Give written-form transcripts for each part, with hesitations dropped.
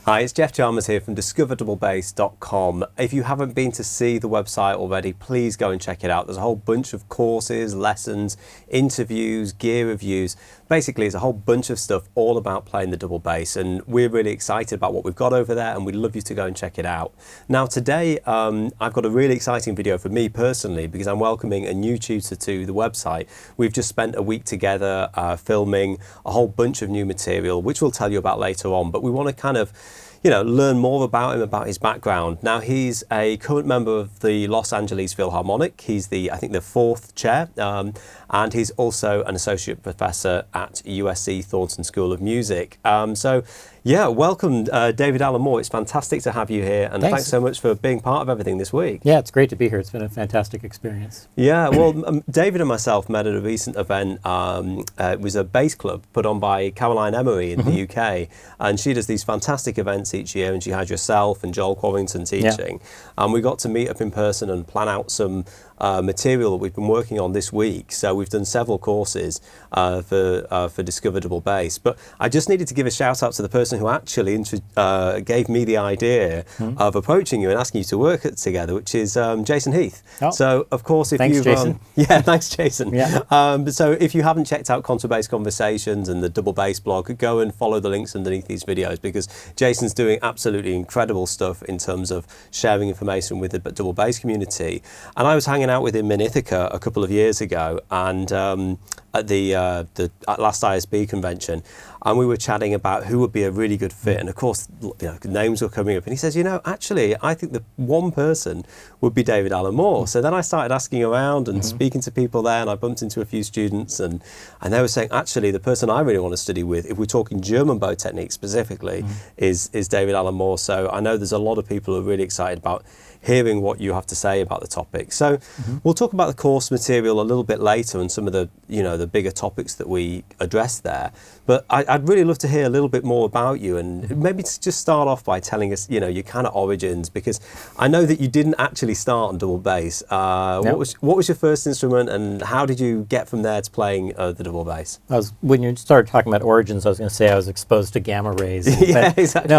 Hi, it's Jeff Chalmers here from discoverdouble-bass.com. If you haven't been to see the website already, please go and check it out. There's a whole bunch of courses, lessons, interviews, gear reviews. Basically, it's a whole bunch of stuff all about playing the double bass, and we're really excited about what we've got over there, and we'd love you to go and check it out. Now today, I've got a really exciting video for me personally, because I'm welcoming a new tutor to the website. We've just spent a week together filming a whole bunch of new material, which we'll tell you about later on, but we want to kind of learn more about him, about his background. Now, he's a current member of the Los Angeles Philharmonic. He's I think the fourth chair, and he's also an associate professor at USC Thornton School of Music. Yeah, welcome, David Alan Moore. It's fantastic to have you here, and thanks so much for being part of everything this week. Yeah, it's great to be here. It's been a fantastic experience. Yeah, well, David and myself met at a recent event. It was a bass club put on by Caroline Emery in the UK, and she does these fantastic events each year, and she has yourself and Joel Quarrington teaching. And we got to meet up in person and plan out some material that we've been working on this week. So we've done several courses for Discover Double Bass. But I just needed to give a shout out to the person who actually gave me the idea of approaching you and asking you to work together, which is Jason Heath. Oh. So of course, if thanks, you've Jason. yeah, thanks, Jason. Yeah. So if you haven't checked out Contrabass Conversations and the Double Bass blog, go and follow the links underneath these videos, because Jason's doing absolutely incredible stuff in terms of sharing information with the double bass community. And I was hanging out with him in Ithaca a couple of years ago, and at the last ISB convention, and we were chatting about who would be a really good fit, and of course names were coming up, and he says, actually I think the one person would be David Alan Moore. So then I started asking around and speaking to people there, and I bumped into a few students, and they were saying, actually the person I really want to study with, if we're talking German bow technique specifically, is David Alan Moore. So I know there's a lot of people who are really excited about hearing what you have to say about the topic. So we'll talk about the course material a little bit later and some of the the bigger topics that we address there. But I'd really love to hear a little bit more about you, and maybe to just start off by telling us your kind of origins, because I know that you didn't actually start on double bass. What was your first instrument, and how did you get from there to playing the double bass? When you started talking about origins, I was going to say I was exposed to gamma rays. Yeah, exactly.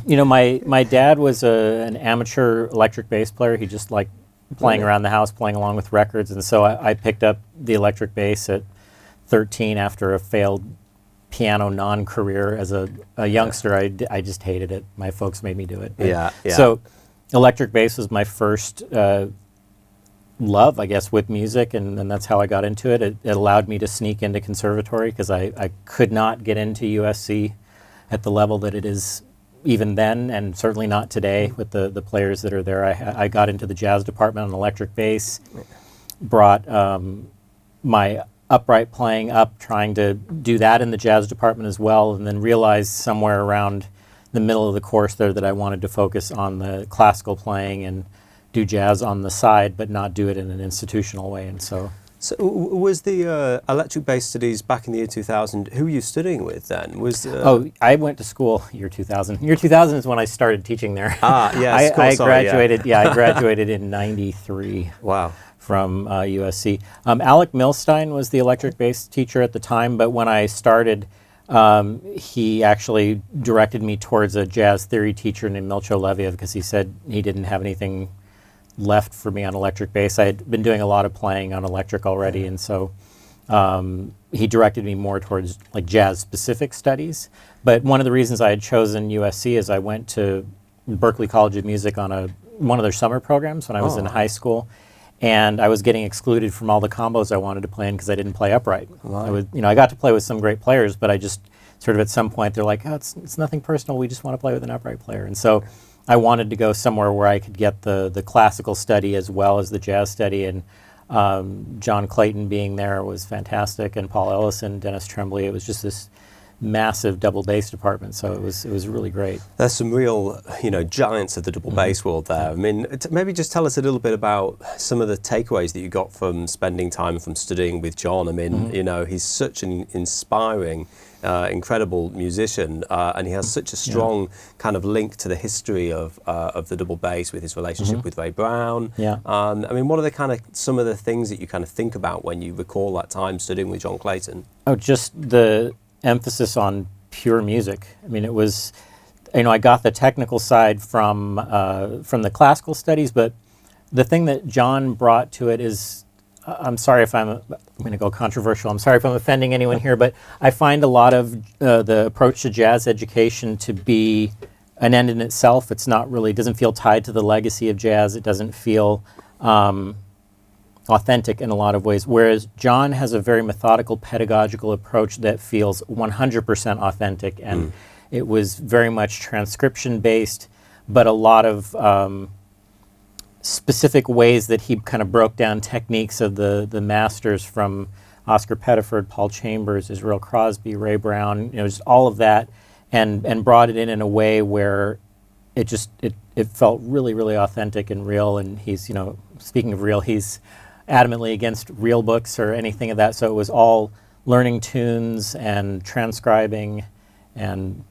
No, my dad was an amateur electric bass player. He just liked playing around the house, playing along with records, and so I picked up the electric bass at 13 after a failed piano non-career as a youngster. I just hated it. My folks made me do it. Yeah. So electric bass was my first love, I guess, with music, and that's how I got into it. It allowed me to sneak into conservatory, because I could not get into USC at the level that it is even then, and certainly not today with the players that are there. I got into the jazz department on electric bass, brought my upright playing up, trying to do that in the jazz department as well, and then realized somewhere around the middle of the course there that I wanted to focus on the classical playing and do jazz on the side, but not do it in an institutional way. And so was the electric bass studies back in the year 2000, who were you studying with then? I went to school year 2000. Year 2000 is when I started teaching there. Yes, I graduated. I graduated in '93. Wow. From USC. Alec Milstein was the electric bass teacher at the time, but when I started, he actually directed me towards a jazz theory teacher named Milcho Leviev, because he said he didn't have anything left for me on electric bass. I had been doing a lot of playing on electric already, and so he directed me more towards like jazz specific studies. But one of the reasons I had chosen USC is I went to Berklee College of Music on one of their summer programs when I was in high school, and I was getting excluded from all the combos I wanted to play in because I didn't play upright. Right. I got to play with some great players, but I just sort of at some point they're like, oh, it's nothing personal, we just want to play with an upright player. And so I wanted to go somewhere where I could get the classical study as well as the jazz study, and John Clayton being there was fantastic, and Paul Ellison, Dennis Tremblay. It was just this massive double bass department, so it was really great. There's some real giants of the double bass world there. I mean, maybe just tell us a little bit about some of the takeaways that you got from spending time from studying with John. I mean, he's such an inspiring, incredible musician, and he has such a strong kind of link to the history of the double bass with his relationship with Ray Brown. I mean, what are some of the things that you kind of think about when you recall that time studying with John Clayton? Oh, just the emphasis on pure music. I mean, it was I got the technical side from the classical studies, but the thing that John brought to it is, I'm sorry if I'm going to go controversial. I'm sorry if I'm offending anyone here, but I find a lot of the approach to jazz education to be an end in itself. It's not really, doesn't feel tied to the legacy of jazz. It doesn't feel authentic in a lot of ways, whereas John has a very methodical pedagogical approach that feels 100% authentic, and it was very much transcription based, but a lot of specific ways that he kind of broke down techniques of the masters from Oscar Pettiford, Paul Chambers, Israel Crosby, Ray Brown, just all of that, and brought it in a way where it felt really, really authentic and real. And he's, speaking of real, he's adamantly against real books or anything of that. So it was all learning tunes and transcribing. And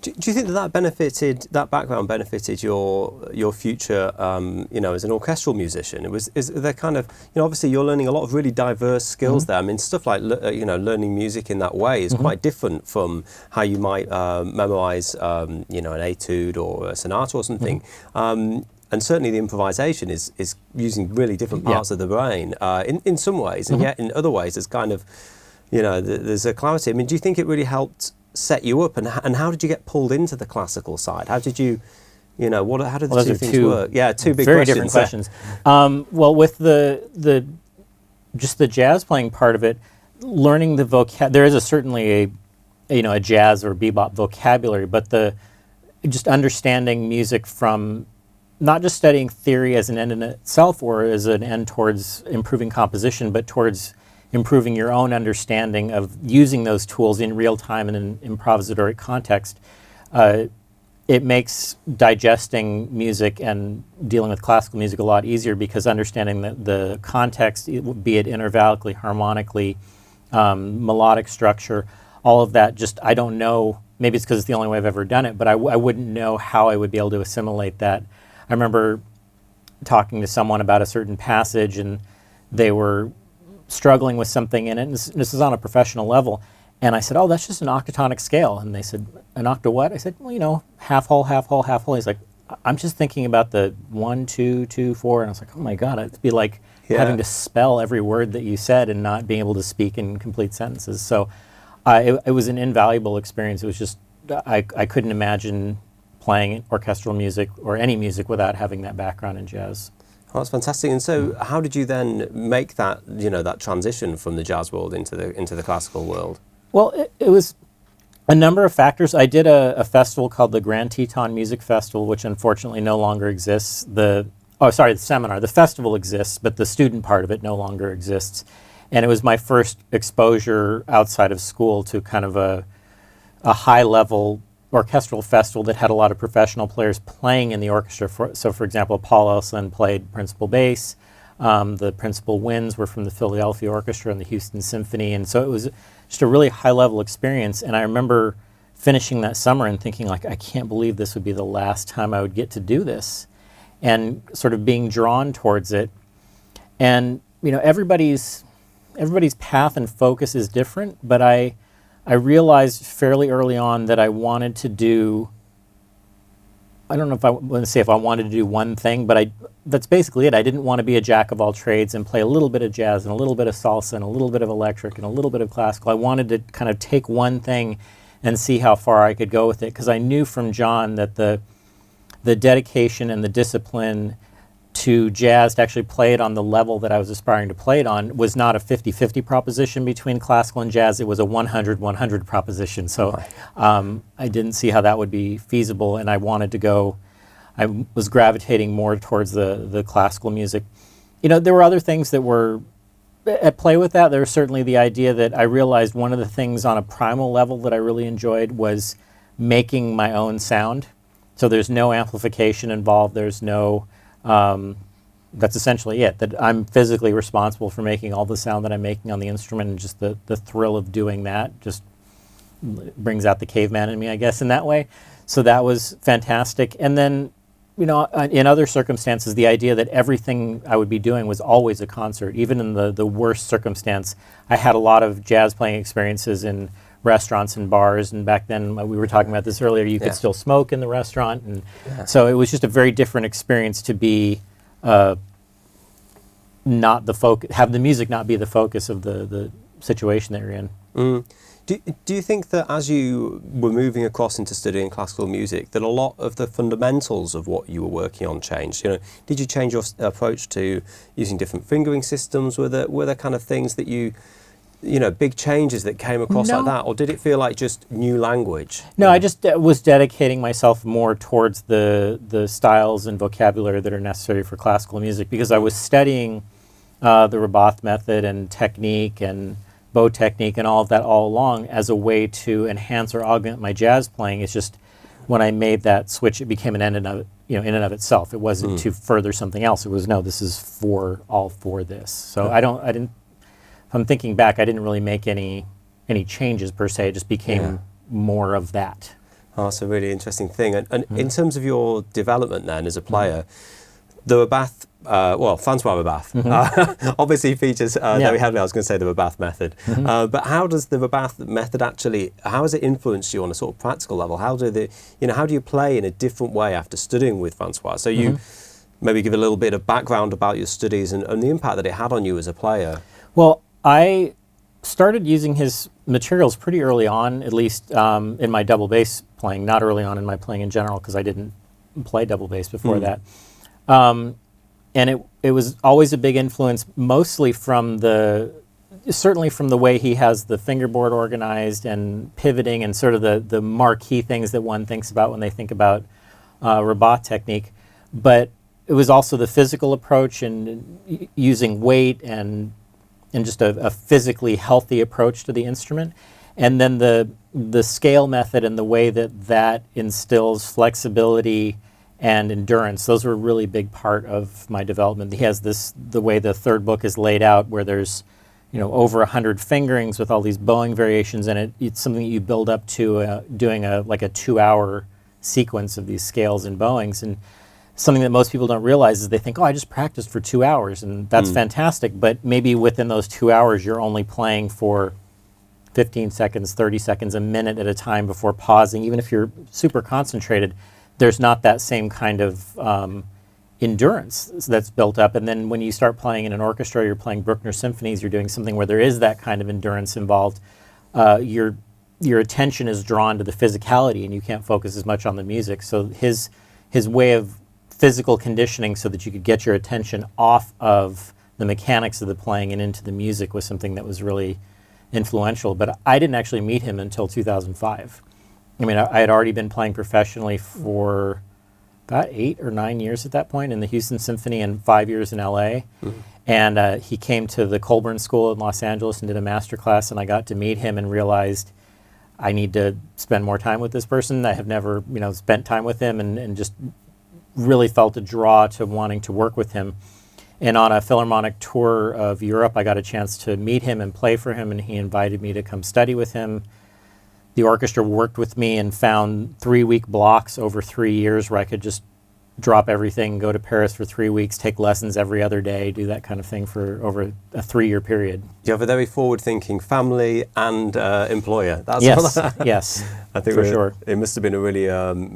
do you think that background benefited your future, as an orchestral musician? Is there kind of, obviously you're learning a lot of really diverse skills there. I mean, stuff like, learning music in that way is quite different from how you might memorize, an etude or a sonata or something. And certainly the improvisation is using really different parts of the brain in some ways, and yet in other ways there's kind of, there's a clarity. I mean, do you think it really helped set you up, and how did you get pulled into the classical side? How did you, how did the two things work? Yeah, two big very questions. Very different questions. Well, with the jazz playing part of it, learning the there is certainly a jazz or bebop vocabulary, but just understanding music from not just studying theory as an end in itself or as an end towards improving composition, but towards improving your own understanding of using those tools in real time in an improvisatory context. It makes digesting music and dealing with classical music a lot easier, because understanding the context, be it intervallically, harmonically, melodic structure, all of that, I don't know, maybe it's because it's the only way I've ever done it, but I wouldn't know how I would be able to assimilate that. I remember talking to someone about a certain passage, and they were struggling with something in it, and this is on a professional level, and I said, oh, that's just an octatonic scale. And they said, an octa what? I said, well, half whole, half whole, half whole. He's like, I'm just thinking about the 1, 2, 2, 4, and I was like, oh my God, it'd be like having to spell every word that you said and not being able to speak in complete sentences. So it was an invaluable experience. It was just, I couldn't imagine playing orchestral music or any music without having that background in jazz. Oh, that's fantastic. And so, how did you then make that that transition from the jazz world into the classical world? Well, it was a number of factors. I did a festival called the Grand Teton Music Festival, which unfortunately no longer exists. The seminar. The festival exists, but the student part of it no longer exists. And it was my first exposure outside of school to kind of a high-level orchestral festival that had a lot of professional players playing in the orchestra. So, for example, Paul Elson played principal bass. The principal winds were from the Philadelphia Orchestra and the Houston Symphony. And so it was just a really high-level experience. And I remember finishing that summer and thinking, like, I can't believe this would be the last time I would get to do this. And sort of being drawn towards it. And, everybody's path and focus is different, but I realized fairly early on that I wanted to do, I don't know if I want to say if I wanted to do one thing, but that's basically it. I didn't want to be a jack of all trades and play a little bit of jazz and a little bit of salsa and a little bit of electric and a little bit of classical. I wanted to kind of take one thing and see how far I could go with it, because I knew from John that the dedication and the discipline to jazz, to actually play it on the level that I was aspiring to play it on, was not a 50-50 proposition between classical and jazz. It was a 100-100 proposition. So I didn't see how that would be feasible, and I wanted to go, I was gravitating more towards the classical music. There were other things that were at play with that. There was certainly the idea that I realized one of the things on a primal level that I really enjoyed was making my own sound. So there's no amplification involved. There's no... that's essentially it, that I'm physically responsible for making all the sound that I'm making on the instrument, and just the thrill of doing that just brings out the caveman in me, I guess, in that way. So that was fantastic. And then, in other circumstances, the idea that everything I would be doing was always a concert. Even in the worst circumstance, I had a lot of jazz playing experiences in restaurants and bars, and back then we were talking about this earlier, you could still smoke in the restaurant, and so it was just a very different experience to be not the focus, have the music not be the focus of the situation that you're in. Do you think that as you were moving across into studying classical music, that a lot of the fundamentals of what you were working on changed? You know, did you change your approach to using different fingering systems? Were there kind of things that you know, big changes that came across like that, or did it feel like just new language? No, I just was dedicating myself more towards the styles and vocabulary that are necessary for classical music, because I was studying the Rabbath method and technique and bow technique and all of that all along as a way to enhance or augment my jazz playing. It's just when I made that switch, it became an end in and of itself. It wasn't to further something else. It was, no, this is for this. So I didn't. If I'm thinking back, I didn't really make any changes per se. It just became more of that. Oh, that's a really interesting thing. And in terms of your development then as a player, the Rabbath, Francois Rabbath, obviously features very heavily, I was going to say the Rabbath method. But how does the Rabbath method actually, how has it influenced you on a sort of practical level? How do you play in a different way after studying with Francois? So you maybe give a little bit of background about your studies and the impact that it had on you as a player. Well, I started using his materials pretty early on, at least in my double bass playing, not early on in my playing in general, because I didn't play double bass before that. And it was always a big influence, mostly certainly from the way he has the fingerboard organized and pivoting and sort of the marquee things that one thinks about when they think about Rabbath technique. But it was also the physical approach and using weight and just a physically healthy approach to the instrument. And then the scale method and the way that instills flexibility and endurance. Those were a really big part of my development. He has the way the third book is laid out, where there's over 100 fingerings with all these bowing variations, and it's something that you build up to doing a 2-hour sequence of these scales and bowings. And something that most people don't realize is they think, oh, I just practiced for 2 hours, and that's fantastic. But maybe within those 2 hours, you're only playing for 15 seconds, 30 seconds, a minute at a time before pausing. Even if you're super concentrated, there's not that same kind of endurance that's built up. And then when you start playing in an orchestra, you're playing Bruckner symphonies, you're doing something where there is that kind of endurance involved, your attention is drawn to the physicality and you can't focus as much on the music. So his way of physical conditioning so that you could get your attention off of the mechanics of the playing and into the music was something that was really influential. But I didn't actually meet him until 2005. I mean, I had already been playing professionally for about 8 or 9 years at that point in the Houston Symphony and 5 years in LA. And he came to the Colburn School in Los Angeles and did a master class, and I got to meet him and realized I need to spend more time with this person. I have never, spent time with him and just really felt a draw to wanting to work with him. And on a Philharmonic tour of Europe, I got a chance to meet him and play for him, and he invited me to come study with him. The orchestra worked with me and found 3-week blocks over 3 years where I could just drop everything, go to Paris for 3 weeks, take lessons every other day, do that kind of thing for over a 3-year period. You have a very forward-thinking family and employer. That's yes, I think for sure. It must have been a really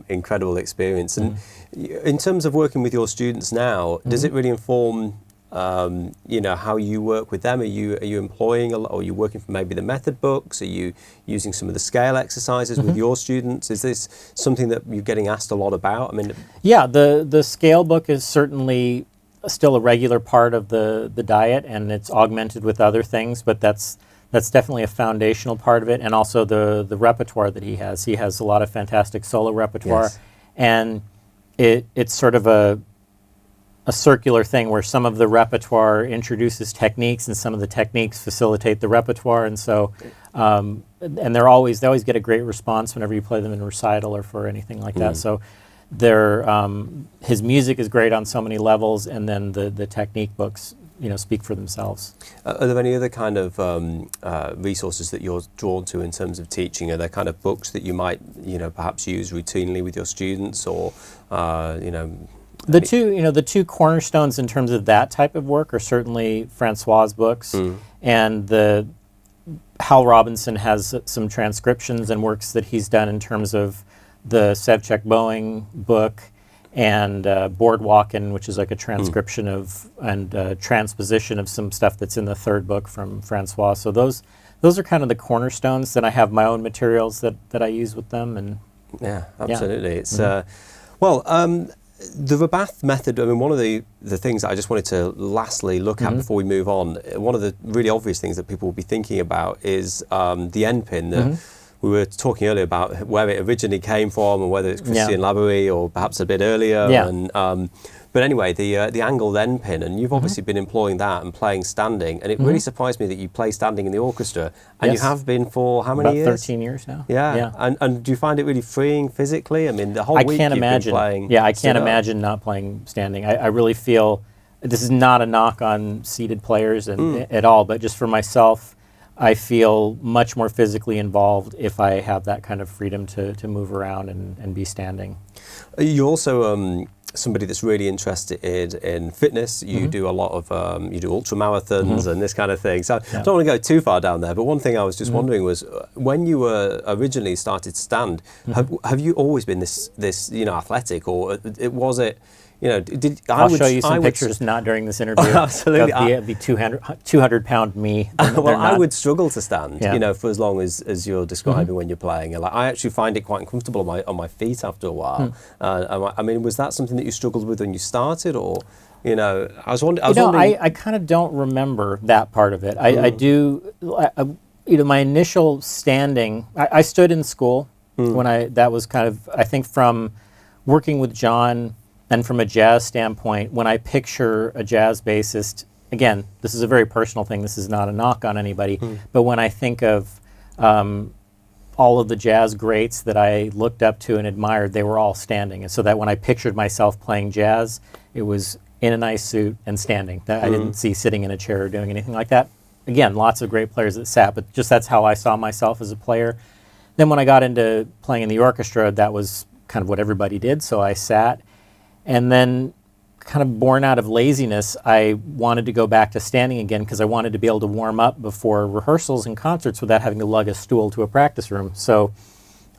incredible experience. And in terms of working with your students now, does it really inform how you work with them? Are you employing or are you working from maybe the method books? Are you using some of the scale exercises with your students? Is this something that you're getting asked a lot about? I mean, yeah, the scale book is certainly still a regular part of the diet, and it's augmented with other things, but that's definitely a foundational part of it. And also the repertoire that he has. He has a lot of fantastic solo repertoire, and it's sort of a circular thing where some of the repertoire introduces techniques and some of the techniques facilitate the repertoire. And so, and they always get a great response whenever you play them in recital or for anything like that. So his music is great on so many levels, and then the technique books, speak for themselves. Are there any other kind of resources that you're drawn to in terms of teaching? Are there kind of books that you might, perhaps use routinely with your students, or, The two cornerstones in terms of that type of work are certainly Francois's books and the Hal Robinson has some transcriptions and works that he's done in terms of the Sevchek Boeing book and Boardwalkin', which is like a transcription of and transposition of some stuff that's in the third book from Francois. So those are kind of the cornerstones. Then I have my own materials that I use with them. And yeah, absolutely. It's the Rabbath method. I mean, one of the things that I just wanted to lastly look at before we move on. One of the really obvious things that people will be thinking about is the end pin. We were talking earlier about where it originally came from and whether it's Christian Laborie or perhaps a bit earlier. Yeah. And, but anyway, the angled end pin, and you've obviously been employing that and playing standing, and it really surprised me that you play standing in the orchestra, and you have been for how many years? About 13 years now. Yeah. And do you find it really freeing physically? I mean, the whole week can't you've imagine. been playing. Yeah, I can't imagine not playing standing. I really feel, this is not a knock on seated players at all, but just for myself, I feel much more physically involved if I have that kind of freedom to move around and be standing. You also somebody that's really interested in fitness. You do a lot of you do ultra marathons and this kind of thing. So I don't want to go too far down there. But one thing I was just wondering was when you were originally started to stand, have you always been this athletic, or was it? I'll show you some pictures, not during this interview. Absolutely. Of the 200-pound me. I would struggle to stand, for as long as you're describing when you're playing. Like, I actually find it quite uncomfortable on my feet after a while. I mean, was that something that you struggled with when you started, or, I was wondering. I kind of don't remember that part of it. I do, my initial standing, I stood in school when that was kind of, I think from working with John. And from a jazz standpoint, when I picture a jazz bassist, again, this is a very personal thing. This is not a knock on anybody. But when I think of all of the jazz greats that I looked up to and admired, they were all standing. And so that when I pictured myself playing jazz, it was in a nice suit and standing. I didn't see sitting in a chair or doing anything like that. Again, lots of great players that sat, but just that's how I saw myself as a player. Then when I got into playing in the orchestra, that was kind of what everybody did, so I sat. And then, kind of born out of laziness, I wanted to go back to standing again because I wanted to be able to warm up before rehearsals and concerts without having to lug a stool to a practice room. So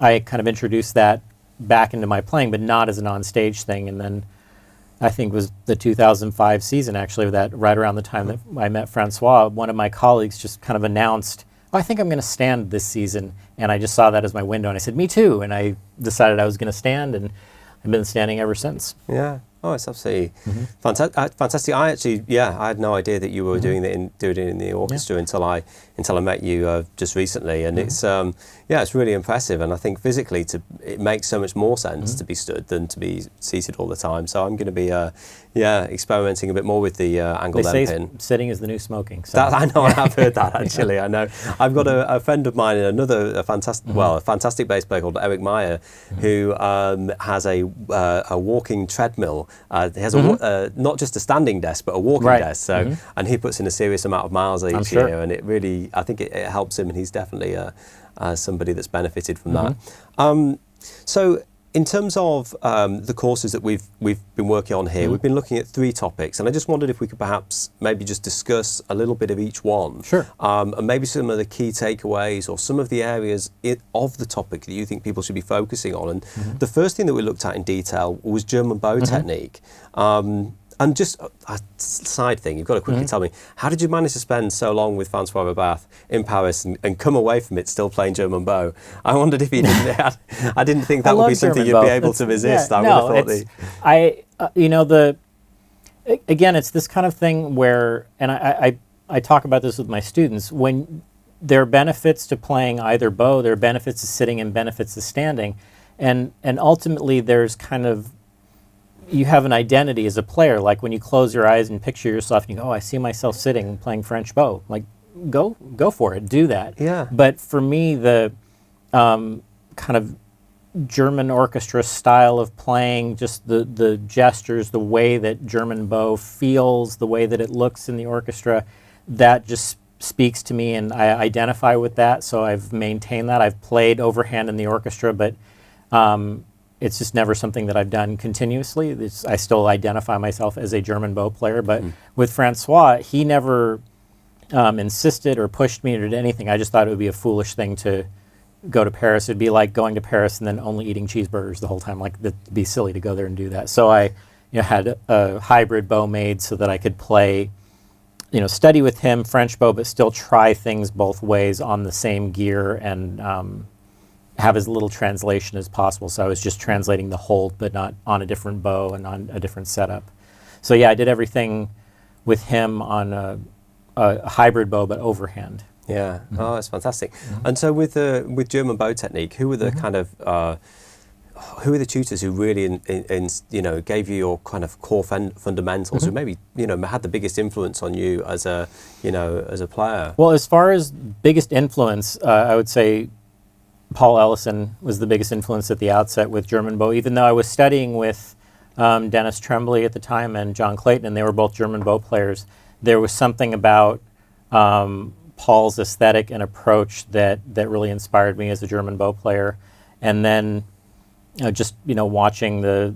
I kind of introduced that back into my playing, but not as an on-stage thing. And then I think it was the 2005 season, actually, that right around the time that I met Francois, one of my colleagues just kind of announced, I think I'm going to stand this season. And I just saw that as my window, and I said, me too. And I decided I was going to stand, and I've been standing ever since. Yeah. Oh, it's absolutely fantastic. I actually, I had no idea that you were doing it in the orchestra until I met you just recently, and it's it's really impressive. And I think physically, it makes so much more sense to be stood than to be seated all the time. So I'm going to be experimenting a bit more with the angled end pin. Sitting is the new smoking. So. I know, I have heard that actually. I know. I've got a friend of mine, a fantastic bass player called Eric Meyer, who has a walking treadmill. He has not just a standing desk, but a walking desk. So, and he puts in a serious amount of miles each year, and it really, I think it helps him, and he's definitely somebody that's benefited from that. So, in terms of the courses that we've been working on here, we've been looking at 3 topics, and I just wondered if we could perhaps maybe just discuss a little bit of each one. Sure. And maybe some of the key takeaways or some of the areas of the topic that you think people should be focusing on. And the first thing that we looked at in detail was German bow technique. And just a side thing, you've got to quickly tell me, how did you manage to spend so long with Francois Rabbath in Paris and come away from it still playing German bow? I wondered if you didn't. I didn't think that would be something you'd be able to resist. I would have thought again, it's this kind of thing where, and I talk about this with my students, when there are benefits to playing either bow, there are benefits to sitting and benefits to standing, and ultimately there's kind of, you have an identity as a player. Like when you close your eyes and picture yourself and you go, I see myself sitting playing French bow. Like, go for it, do that. Yeah. But for me, the kind of German orchestra style of playing, just the gestures, the way that German bow feels, the way that it looks in the orchestra, that just speaks to me, and I identify with that. So I've maintained that. I've played overhand in the orchestra, but it's just never something that I've done continuously. I still identify myself as a German bow player, but with Francois, he never insisted or pushed me or did anything. I just thought it would be a foolish thing to go to Paris. It'd be like going to Paris and then only eating cheeseburgers the whole time. Like, it'd be silly to go there and do that. So I had a hybrid bow made so that I could play, study with him French bow, but still try things both ways on the same gear and have as little translation as possible. So I was just translating the hold, but not on a different bow and on a different setup. So yeah, I did everything with him on a hybrid bow, but overhand. Yeah. Oh, that's fantastic. And so with German bow technique, who were the kind of who are the tutors who really gave you your kind of core fundamentals, who maybe had the biggest influence on you as a player? Well, as far as biggest influence, I would say Paul Ellison was the biggest influence at the outset with German bow, even though I was studying with Dennis Tremblay at the time and John Clayton, and they were both German bow players. There was something about Paul's aesthetic and approach that really inspired me as a German bow player. And then watching the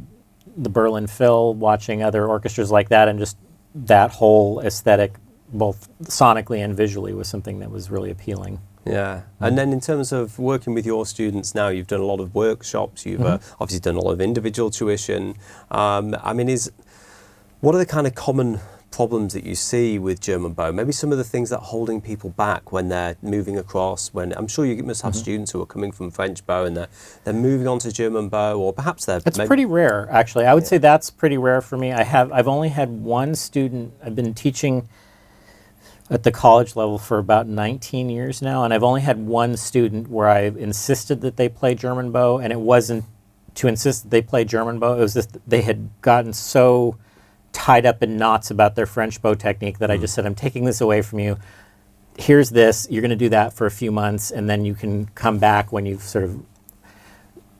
Berlin Phil, watching other orchestras like that, and just that whole aesthetic, both sonically and visually, was something that was really appealing. Yeah. And then in terms of working with your students now, you've done a lot of workshops, you've obviously done a lot of individual tuition. What are the kind of common problems that you see with German bow? Maybe some of the things that are holding people back when they're moving across, when I'm sure you must have students who are coming from French bow and they're moving on to German bow, or perhaps they're... That's pretty rare, actually. I would say that's pretty rare for me. I've only had one student. I've been teaching at the college level for about 19 years now, and I've only had one student where I insisted that they play German bow, and it wasn't to insist that they play German bow, it was just they had gotten so tied up in knots about their French bow technique that I just said, I'm taking this away from you. Here's this, you're going to do that for a few months, and then you can come back when you've sort of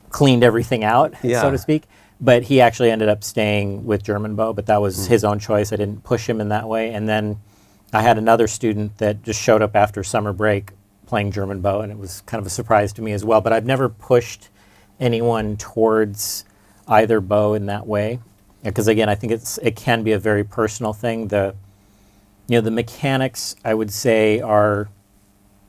cleaned everything out, so to speak. But he actually ended up staying with German bow, but that was his own choice. I didn't push him in that way. And then I had another student that just showed up after summer break playing German bow, and it was kind of a surprise to me as well. But I've never pushed anyone towards either bow in that way, because again, I think it can be a very personal thing. The mechanics, I would say, are,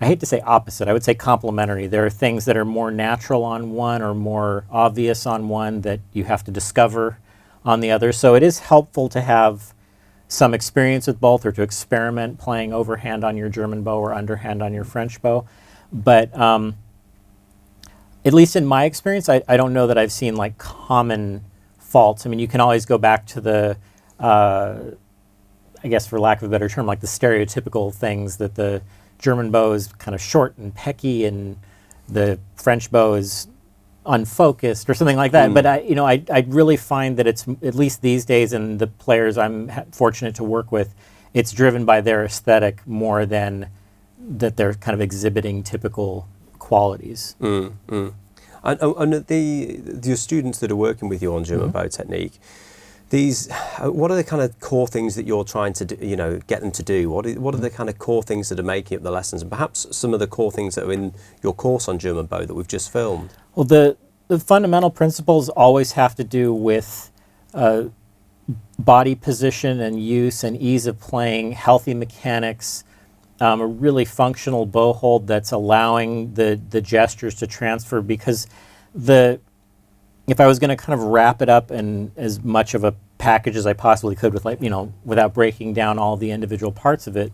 I hate to say opposite, I would say complementary. There are things that are more natural on one or more obvious on one that you have to discover on the other. So it is helpful to have some experience with both, or to experiment playing overhand on your German bow or underhand on your French bow. But at least in my experience, I don't know that I've seen like common faults. I mean, you can always go back to the, I guess for lack of a better term, like the stereotypical things that the German bow is kind of short and pecky and the French bow is unfocused or something like that. But I really find that it's, at least these days, and the players I'm fortunate to work with, it's driven by their aesthetic more than that they're kind of exhibiting typical qualities. And your students that are working with you on German bow technique, what are the kind of core things that you're trying to do, get them to do? What are the kind of core things that are making up the lessons, and perhaps some of the core things that are in your course on German bow that we've just filmed? Well, the fundamental principles always have to do with body position and use and ease of playing, healthy mechanics, a really functional bow hold that's allowing the gestures to transfer, because if I was going to kind of wrap it up in as much of a package as I possibly could with, like, without breaking down all the individual parts of it,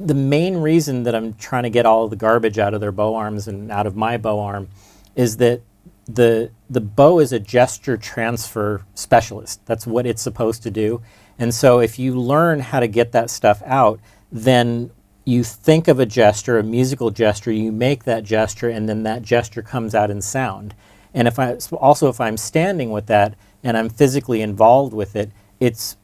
the main reason that I'm trying to get all of the garbage out of their bow arms and out of my bow arm is that the bow is a gesture transfer specialist. That's what it's supposed to do. And so if you learn how to get that stuff out, then you think of a gesture, a musical gesture, you make that gesture, and then that gesture comes out in sound. And if I'm standing with that and I'm physically involved with it, it's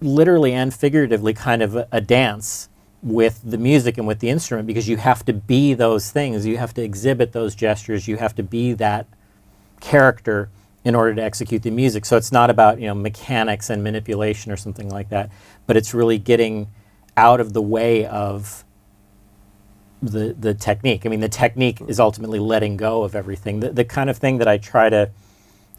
literally and figuratively kind of a dance with the music and with the instrument, because you have to be those things. You have to exhibit those gestures. You have to be that character in order to execute the music. So it's not about mechanics and manipulation or something like that, but it's really getting out of the way of the technique. I mean, the technique is ultimately letting go of everything. The kind of thing that I try to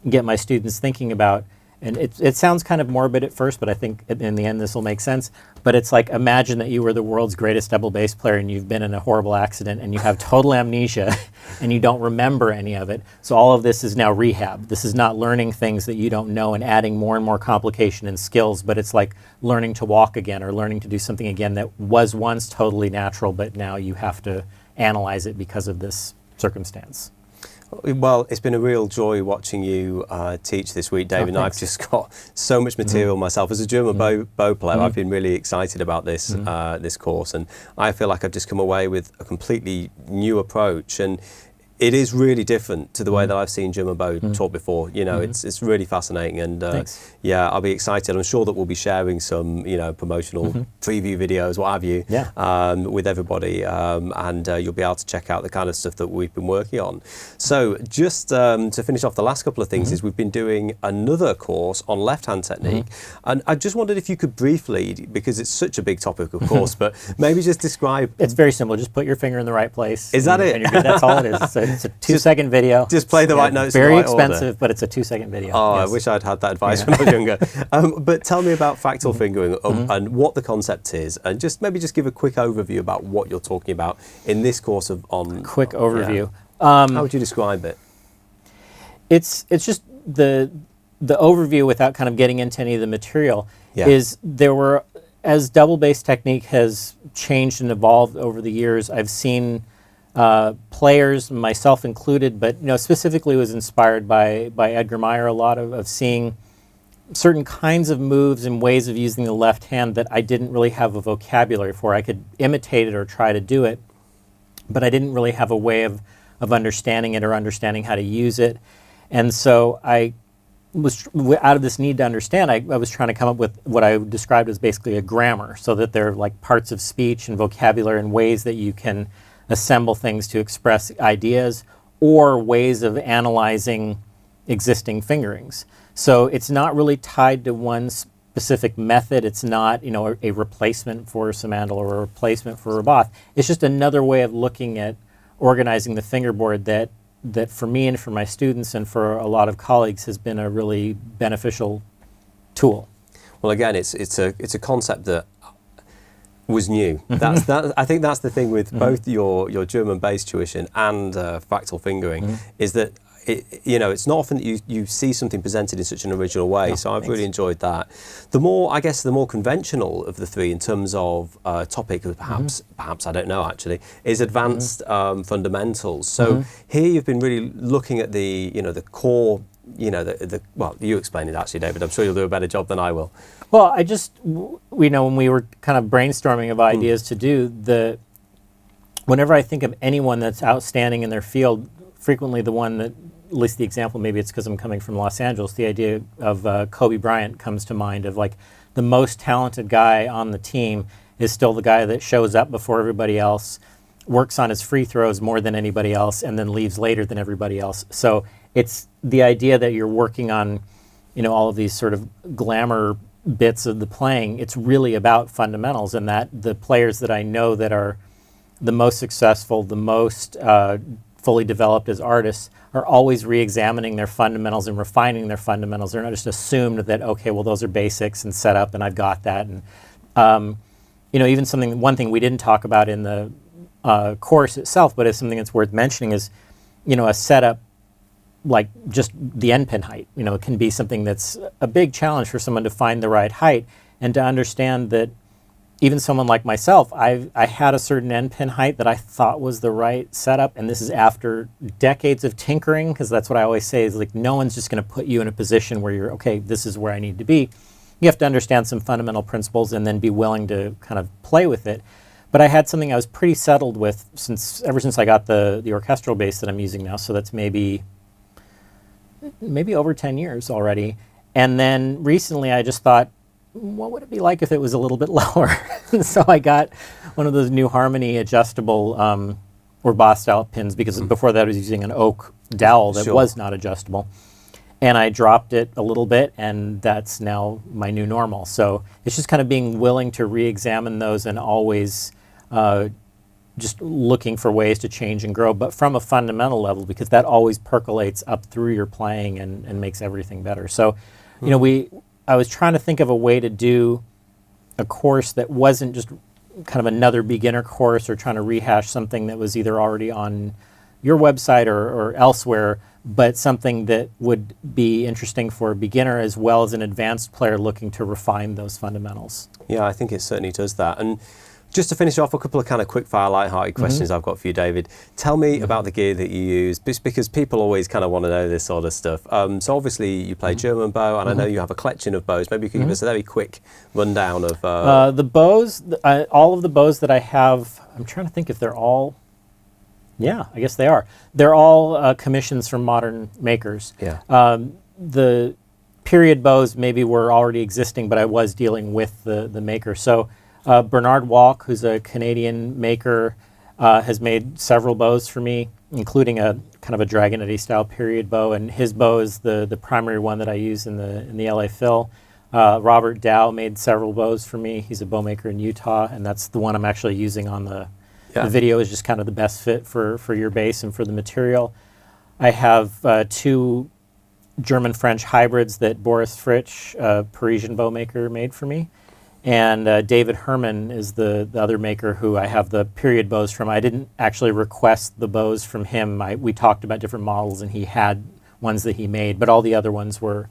get my students thinking about and it sounds kind of morbid at first, but I think in the end this will make sense. But it's like, imagine that you were the world's greatest double bass player and you've been in a horrible accident and you have total amnesia and you don't remember any of it. So all of this is now rehab. This is not learning things that you don't know and adding more and more complication and skills, but it's like learning to walk again or learning to do something again that was once totally natural, but now you have to analyze it because of this circumstance. Well, it's been a real joy watching you teach this week, David. And I've just got so much material myself. As a German bow player, I've been really excited about this this course, and I feel like I've just come away with a completely new approach. And it is really different to the way that I've seen German bow taught before. You know, it's really fascinating, and yeah, I'll be excited. I'm sure that we'll be sharing some, you know, promotional preview videos, what have you, with everybody, and you'll be able to check out the kind of stuff that we've been working on. So just to finish off the last couple of things is we've been doing another course on left-hand technique, and I just wondered if you could briefly, because it's such a big topic, of course, but maybe just describe. It's very simple. Just put your finger in the right place. Is that it? And you're good. That's all it is. So it's a 2-second video. Just play the right notes. Very in the right expensive, order. but it's a 2-second video. Oh, yes. I wish I'd had that advice when I was younger. But tell me about fractal fingering and what the concept is, and just maybe just give a quick overview about what you're talking about in this course on. Quick overview. How would you describe it? It's just the overview without kind of getting into any of the material. Is there were, as double bass technique has changed and evolved over the years, I've seen players, myself included, but you know, specifically was inspired by Edgar Meyer a lot of seeing certain kinds of moves and ways of using the left hand that I didn't really have a vocabulary for. I could imitate it or try to do it, but I didn't really have a way of understanding it or understanding how to use it. And so I was, out of this need to understand, I was trying to come up with what I described as basically a grammar, so that they're like parts of speech and vocabulary and ways that you can assemble things to express ideas, or ways of analyzing existing fingerings. So it's not really tied to one specific method. It's not, you know, a replacement for Samandel or a replacement for Rabbath. It's just another way of looking at organizing the fingerboard that for me and for my students and for a lot of colleagues has been a really beneficial tool. Well, again, it's a concept that was new. I think that's the thing with both your German bass tuition and fractal fingering, is that it's not often that you see something presented in such an original way. So I've really enjoyed that. The more conventional of the three in terms of topic, perhaps I don't know actually, is advanced fundamentals. So here you've been really looking at the core. Well, you explain it actually, David. I'm sure you'll do a better job than I will. Well, when we were kind of brainstorming of ideas to do, whenever I think of anyone that's outstanding in their field, frequently the one that, at least the example, maybe it's because I'm coming from Los Angeles, the idea of Kobe Bryant comes to mind, of like the most talented guy on the team is still the guy that shows up before everybody else, works on his free throws more than anybody else, and then leaves later than everybody else. So it's the idea that you're working on, all of these sort of glamour bits of the playing. It's really about fundamentals, and that the players that I know that are the most successful, the most fully developed as artists, are always re-examining their fundamentals and refining their fundamentals. They're not just assumed that, okay, well, those are basics and set up and I've got that. And even one thing we didn't talk about in the course itself, but it's something that's worth mentioning, is a setup like just the end pin height. It can be something that's a big challenge for someone to find the right height, and to understand that even someone like myself, I had a certain end pin height that I thought was the right setup, and this is after decades of tinkering, because that's what I always say, is like, no one's just going to put you in a position where you're, okay, this is where I need to be. You have to understand some fundamental principles and then be willing to kind of play with it. But I had something I was pretty settled with ever since I got the orchestral bass that I'm using now, so that's maybe over 10 years already. And then recently I just thought, what would it be like if it was a little bit lower? So I got one of those new Harmony adjustable or Boss style pins, because before that I was using an oak dowel that was not adjustable. And I dropped it a little bit, and that's now my new normal. So it's just kind of being willing to re-examine those, and always just looking for ways to change and grow, but from a fundamental level, because that always percolates up through your playing and makes everything better. So You know, I was trying to think of a way to do a course that wasn't just kind of another beginner course or trying to rehash something that was either already on your website or elsewhere, but something that would be interesting for a beginner as well as an advanced player looking to refine those fundamentals. Yeah, I think it certainly does that. And just to finish off, a couple of kind of quick fire, light-hearted questions I've got for you, David. Tell me about the gear that you use, just because people always kind of want to know this sort of stuff. So obviously you play German bow, and I know you have a collection of bows. Maybe you could give us a very quick rundown of... the bows, all of the bows that I have, I'm trying to think if they're all... Yeah, I guess they are. They're all commissions from modern makers. Yeah. The period bows maybe were already existing, but I was dealing with the maker. So Bernard Walk, who's a Canadian maker, has made several bows for me, including a kind of a Dragonetti style period bow, and his bow is the primary one that I use in the LA Phil. Robert Dow made several bows for me. He's a bow maker in Utah, and that's the one I'm actually using on the video. Is just kind of the best fit for your bass and for the material. I have 2 German-French hybrids that Boris Fritsch, a Parisian bow maker, made for me. And David Herman is the other maker who I have the period bows from. I didn't actually request the bows from him. We talked about different models, and he had ones that he made, but all the other ones were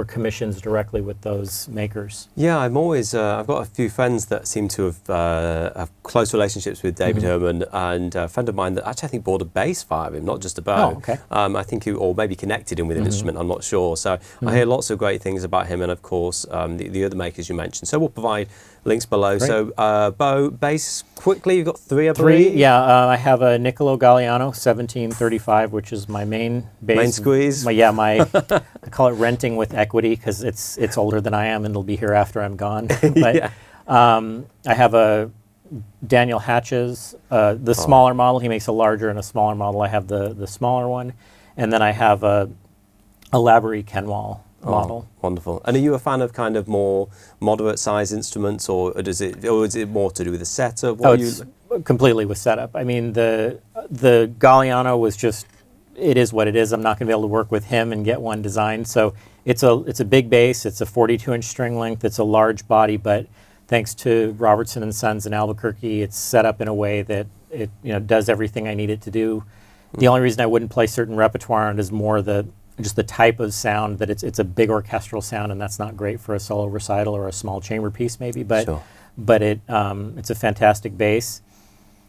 commissions directly with those makers. Yeah, I'm always, I've got a few friends that seem to have close relationships with David Herman, and a friend of mine that actually I think bought a bass for him, not just a bow. Oh, okay. I think or maybe connected him with an instrument, I'm not sure. So I hear lots of great things about him, and of course the other makers you mentioned. So we'll provide links below. Great. So bow, bass, quickly, you've got 3, I believe? 3, yeah. I have a Niccolo Galliano 1735, which is my main bass. Main squeeze? I call it renting with equity because it's older than I am and it'll be here after I'm gone. But I have a Daniel Hatch's, the smaller model. He makes a larger and a smaller model. I have the smaller one. And then I have a Laborie Kenwall model. Wonderful. And are you a fan of kind of more moderate size instruments, or is it more to do with the setup? It's completely with setup. I mean, the Galliano was just, it is what it is. I'm not going to be able to work with him and get one designed. So it's a big bass. It's a 42-inch string length. It's a large body, but thanks to Robertson and Sons in Albuquerque, it's set up in a way that it does everything I need it to do. The only reason I wouldn't play certain repertoire on it is more just the type of sound, that it's a big orchestral sound, and that's not great for a solo recital or a small chamber piece maybe, but it's a fantastic bass.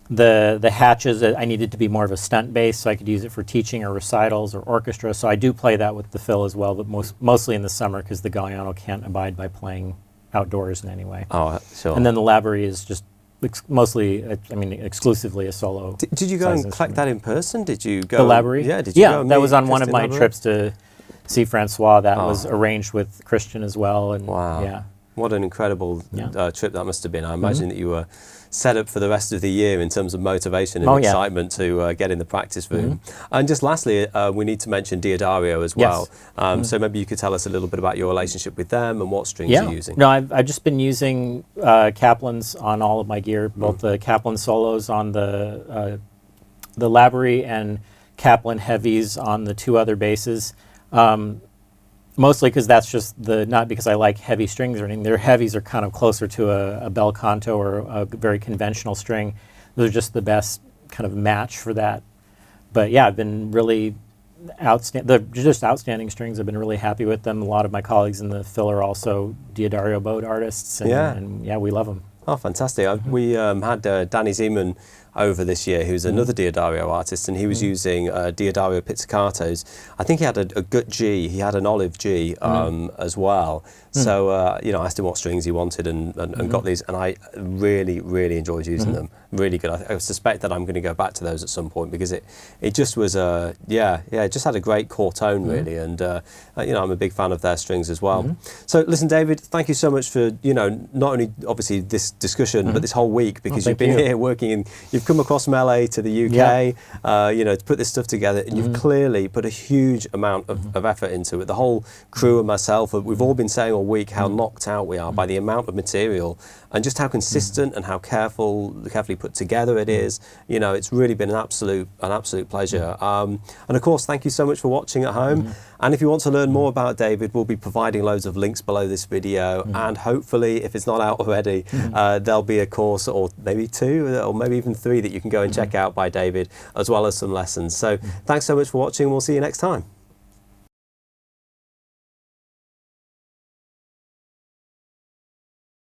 The Hatches, I needed to be more of a stunt bass, so I could use it for teaching or recitals or orchestra, so I do play that with the Phil as well, but mostly in the summer because the Galliano can't abide by playing outdoors in any way. Oh, sure. And then the Laborie is just mostly, exclusively a solo. Did you go and collect that in person? Did you go? The Laborie? Yeah, did you go? That was on one of my trips to see Francois. That was arranged with Christian as well. And wow. Yeah. What an incredible trip that must have been. I imagine that you were set up for the rest of the year in terms of motivation and excitement to get in the practice room. And just lastly, we need to mention Diodario as well. Yes. So maybe you could tell us a little bit about your relationship with them and what strings you're using. No, I've just been using Kaplan's on all of my gear, both the Kaplan solos on the Laborie and Kaplan heavies on the 2 other basses. Mostly because that's just not because I like heavy strings or anything. Their heavies are kind of closer to a bel canto or a very conventional string. Those are just the best kind of match for that. But yeah, I've been really outstanding strings. I've been really happy with them. A lot of my colleagues in the Phil are also Diodario bowed artists, and we love them. Oh, fantastic. We had Danny Zeman over this year, who's another Diodario artist, and he was using Diodario pizzicatos. I think he had a gut G, he had an olive G as well. So, I asked him what strings he wanted and got these, and I really, really enjoyed using them. Really good. I suspect that I'm going to go back to those at some point because it just was, it just had a great core tone, really, and, I'm a big fan of their strings as well. So, listen, David, thank you so much for, not only, obviously, this discussion, but this whole week, because you've been here working in, you've you've come across from LA to the UK, to put this stuff together, and you've clearly put a huge amount of effort into it. The whole crew and myself, we've all been saying all week how knocked out we are by the amount of material and just how consistent and how carefully put together it is. It's really been an absolute pleasure. And of course, thank you so much for watching at home. And if you want to learn more about David, we'll be providing loads of links below this video. And hopefully, if it's not out already, there'll be a course or maybe 2 or maybe even 3 that you can go and check out by David, as well as some lessons. So thanks so much for watching. We'll see you next time.